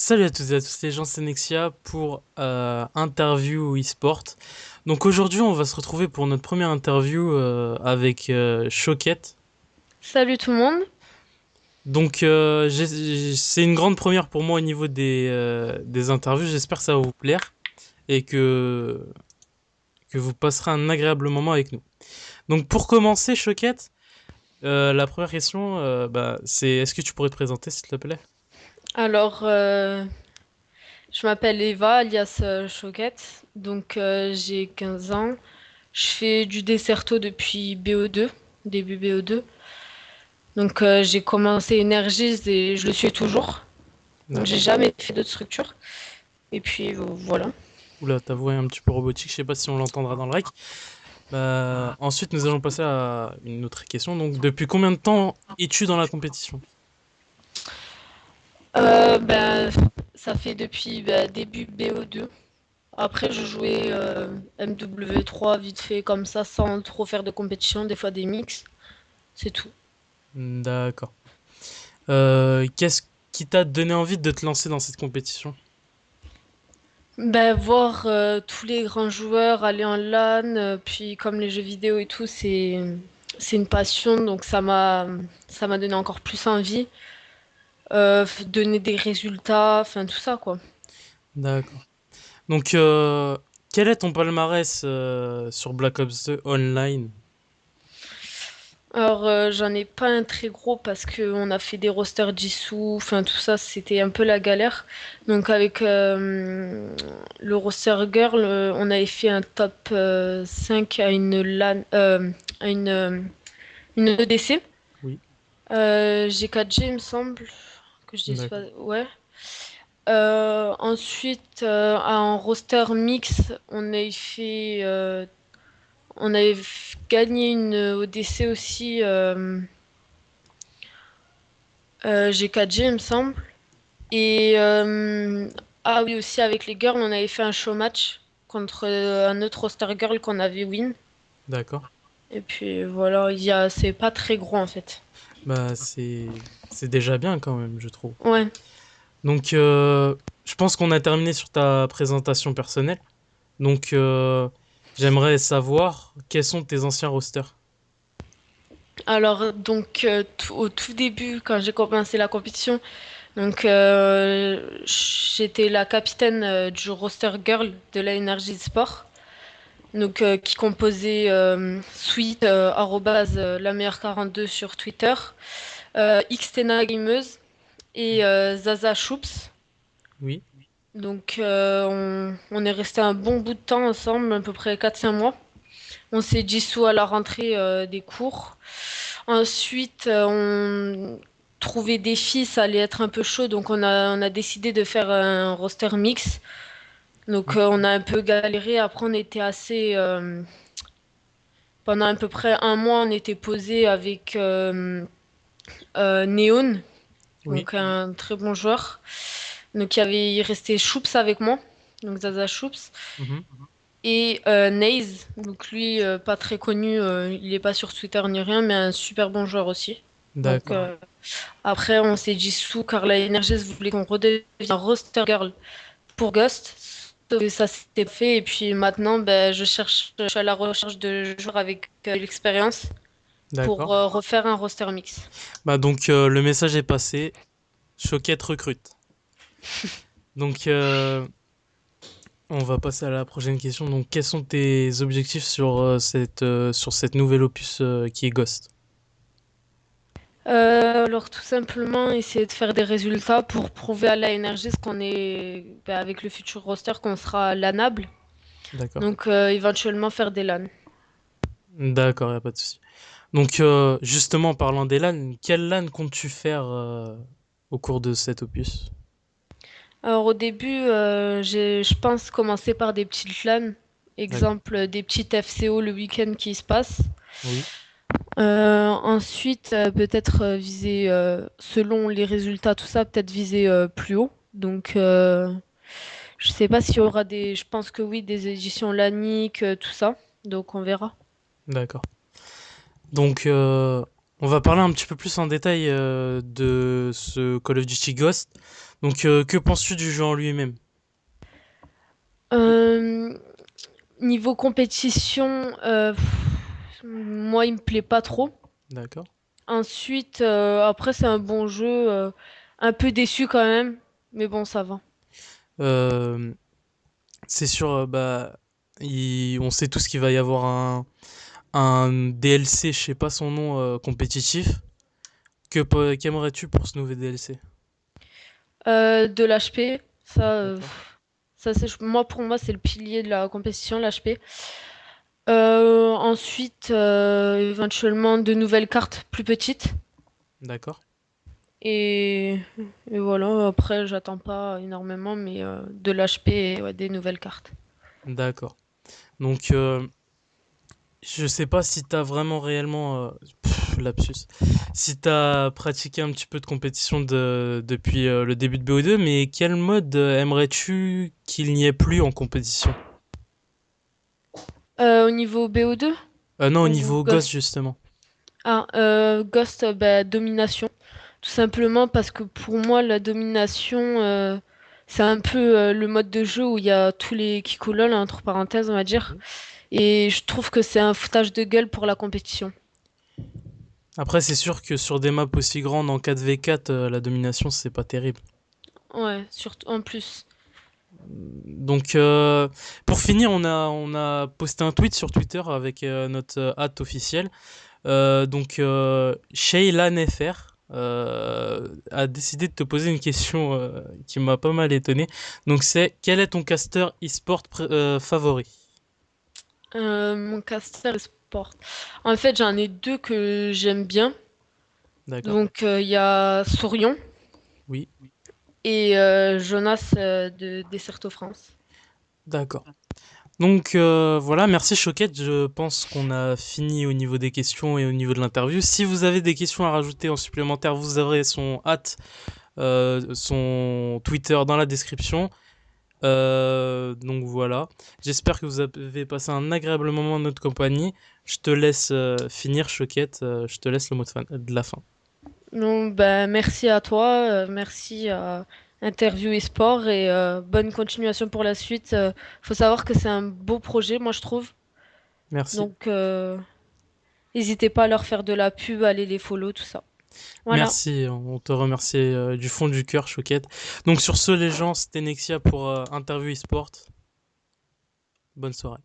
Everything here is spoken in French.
Salut à toutes et à tous les gens, c'est Nexia pour Interview eSport. Donc aujourd'hui, on va se retrouver pour notre première interview avec Choquette. Salut tout le monde. Donc c'est une grande première pour moi au niveau des interviews. J'espère que ça va vous plaire et que vous passerez un agréable moment avec nous. Donc pour commencer, Choquette, la première question, c'est est-ce que tu pourrais te présenter s'il te plaît? Alors, je m'appelle Eva, alias Choquette. Donc, j'ai 15 ans. Je fais du Desserto depuis BO2, début BO2. Donc, j'ai commencé Energies et je le suis toujours. Donc, j'ai D'accord. jamais fait d'autres structures. Et puis, voilà. Oula, ta voix est un petit peu robotique, je sais pas si on l'entendra dans le rec. Ensuite, nous allons passer à une autre question. Donc, depuis combien de temps es-tu dans la compétition? Ben, ça fait depuis début BO2. Après, je jouais MW3 vite fait comme ça, sans trop faire de compétition, des fois des mix. C'est tout. D'accord. Qu'est-ce qui t'a donné envie de te lancer dans cette compétition? Ben, voir tous les grands joueurs aller en LAN, puis comme les jeux vidéo et tout, c'est une passion, donc ça m'a donné encore plus envie. Donner des résultats, enfin tout ça quoi. D'accord. Donc, quel est ton palmarès sur Black Ops 2 Online? Alors j'en ai pas un très gros parce que on a fait des rosters dissous, enfin tout ça c'était un peu la galère. Donc avec le roster girl, on avait fait un top 5 à une LAN, à une EDC. Oui, G4G, il me semble que je dise pas. d'accord. Ouais. Ensuite, en roster mix, on avait gagné une ODC aussi, G4G, il me semble. Et ah oui, aussi avec les girls, on avait fait un show match contre un autre roster girl qu'on avait win. D'accord. Et puis voilà, c'est pas très gros en fait. C'est déjà bien quand même, je trouve. Ouais. Donc, je pense qu'on a terminé sur ta présentation personnelle. Donc, j'aimerais savoir quels sont tes anciens rosters. Alors donc au tout début, quand j'ai commencé la compétition, donc j'étais la capitaine du roster girl de la Energy Sport, donc qui composait Sweet arrobase, la meilleure 42 sur Twitter, Xtena Gameuse et Zaza Choups. Oui, Donc on est resté un bon bout de temps ensemble, à peu près 4 5 mois. On s'est dissous à la rentrée des cours. Ensuite, on trouvait des filles, ça allait être un peu chaud, donc on a décidé de faire un roster mix. Donc on a un peu galéré. Après, on était assez. Pendant à peu près un mois, on était posé avec Neon, oui. donc un très bon joueur. Donc il restait Choups avec moi, donc Zaza Choups. Mhm. Et Naze, donc lui, pas très connu, il est pas sur Twitter ni rien, mais un super bon joueur aussi. Donc D'accord. après, on s'est dissous car la NRG voulait qu'on redevienne un roster girl pour Ghost. Sauf que ça s'était fait, et puis maintenant, ben, je suis à la recherche de joueurs avec l'expérience pour D'accord. refaire un roster mix. Donc, le message est passé. Choquette recrute. Donc, on va passer à la prochaine question. Donc, quels sont tes objectifs sur cette nouvelle opus qui est Ghost? Alors tout simplement essayer de faire des résultats pour prouver à la NRG ce qu'on est ben, avec le futur roster qu'on sera lanable. D'accord. Donc éventuellement faire des LAN. D'accord, y a pas de souci. Donc, justement, en parlant des LAN, quel LAN comptes-tu faire au cours de cet opus? Alors au début, je pense commencer par des petites LAN. D'accord. Exemple, des petites FCO le week-end qui se passe. Oui. Ensuite, peut-être viser, selon les résultats, tout ça, peut-être viser plus haut. Donc, je sais pas s'il y aura des. Je pense que oui, des éditions LANIC, tout ça. Donc, on verra. D'accord. Donc, On va parler un petit peu plus en détail de ce Call of Duty Ghost. Donc, que penses-tu du jeu en lui-même? Euh, Niveau compétition, moi, il me plaît pas trop. D'accord. Ensuite, après, c'est un bon jeu, un peu déçu quand même, mais bon, ça va. Euh, c'est sûr, bah, on sait tous qu'il va y avoir un DLC, je sais pas son nom, compétitif. Qu'aimerais-tu pour ce nouvel DLC? De l'HP, ça, D'accord. ça c'est, moi, pour moi, c'est le pilier de la compétition, l'HP. Ensuite, éventuellement, de nouvelles cartes plus petites. D'accord. Et, et voilà, après, j'attends pas énormément, mais de l'HP et ouais, des nouvelles cartes. D'accord. Donc, je sais pas si t'as vraiment réellement, lapsus, si t'as pratiqué un petit peu de compétition depuis le début de BO2, mais quel mode aimerais-tu qu'il n'y ait plus en compétition? Au niveau BO2 Non, au ou niveau Ghost Ghost? justement. Ah, Ghost, bah, domination. Tout simplement parce que pour moi, la domination, c'est un peu le mode de jeu où il y a tous les kikoulol, entre parenthèses, on va dire. Oui. Et je trouve que c'est un foutage de gueule pour la compétition. Après, c'est sûr que sur des maps aussi grandes en 4v4, la domination, c'est pas terrible. Ouais, surtout en plus. Donc, pour finir, on a posté un tweet sur Twitter avec notre hâte officielle. Donc, ShaylanFR a décidé de te poser une question qui m'a pas mal étonné. Donc, c'est quel est ton caster e-sport favori? Mon caster sport. En fait, j'en ai deux que j'aime bien. D'accord? Donc, il y a Sourion Oui, et Jonas de Desserto France. d'accord. Donc voilà, merci Choquette. Je pense qu'on a fini au niveau des questions et au niveau de l'interview. Si vous avez des questions à rajouter en supplémentaire, vous aurez son Twitter dans la description. Donc voilà. J'espère que vous avez passé un agréable moment en notre compagnie. Je te laisse finir, Choquette. Je te laisse le mot de la fin. Donc, ben, merci à toi, merci à Interview et Sport et bonne continuation pour la suite. Faut savoir que c'est un beau projet, moi je trouve. Merci. Donc, n'hésitez pas à leur faire de la pub, aller les follow, tout ça. Voilà. Merci, on te remercie du fond du cœur, Choquette. Donc sur ce, les gens, c'était Nexia pour Interview eSport. Bonne soirée.